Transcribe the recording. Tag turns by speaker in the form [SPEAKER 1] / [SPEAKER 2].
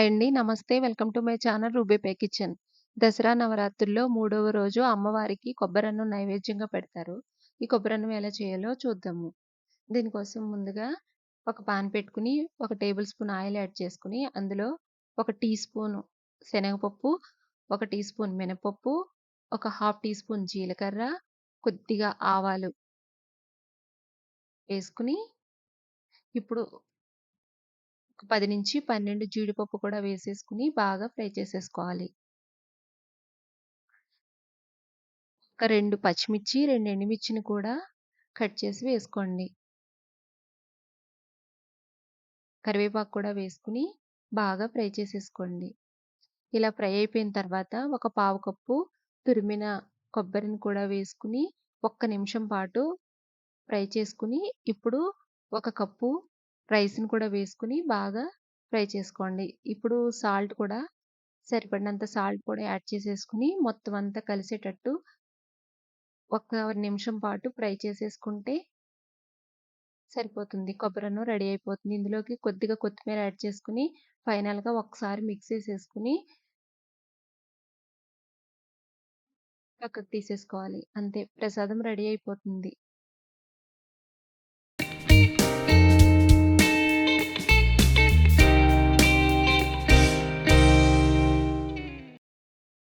[SPEAKER 1] Hi అండి. నమస్తే. Welcome to my channel ruby kitchen. Dasara నవరాత్రుల్లో మూడవ రోజు అమ్మవారికి కొబ్బరన్నం నైవేద్యంగా పెడతారు. ఈ కొబ్బరన్నం ఎలా చేయాలో చూద్దాము. దీనికోసం ముందుగా ఒక పాన్ పెట్టుకొని, ఒక టేబుల్ స్పూన్ ఆయిల్ యాడ్ చేసుకొని, అందులో ఒక టీ స్పూను శనగపప్పు, ఒక టీ స్పూన్ మినపప్పు, ఒక హాఫ్ టీ స్పూన్ జీలకర్ర, కొద్దిగా ఆవాలు వేసుకొని, ఇప్పుడు ఒక 10-12 జీడిపప్పు కూడా వేసేసుకొని బాగా ఫ్రై చేసేసుకోవాలి. ఒక 2 పచ్చిమిర్చి, 2 ఎండుమిర్చిని కూడా కట్ చేసి వేసుకోండి. కరివేపాకు కూడా వేసుకొని బాగా ఫ్రై చేసేసుకోండి. ఇలా ఫ్రై అయిపోయిన తర్వాత ఒక పావు కప్పు తురిమిన కొబ్బరిని కూడా వేసుకొని ఒక్క నిమిషం పాటు ఫ్రై చేసుకొని, ఇప్పుడు ఒక కప్పు రైస్‌ని కూడా వేసుకొని బాగా ఫ్రై చేసుకోండి. ఇప్పుడు సాల్ట్ కూడా సరిపడినంత సాల్ట్ కూడా యాడ్ చేసేసుకొని మొత్తం అంతా కలిసేటట్టు ఒక్క నిమిషం పాటు ఫ్రై చేసేసుకుంటే సరిపోతుంది. కొబ్బరన్నం రెడీ అయిపోతుంది. ఇందులోకి కొద్దిగా కొత్తిమీర యాడ్ చేసుకొని, ఫైనల్‌గా ఒకసారి మిక్స్ చేసేసుకొని పక్కకు తీసేసుకోవాలి. అంతే ప్రసాదం రెడీ అయిపోతుంది.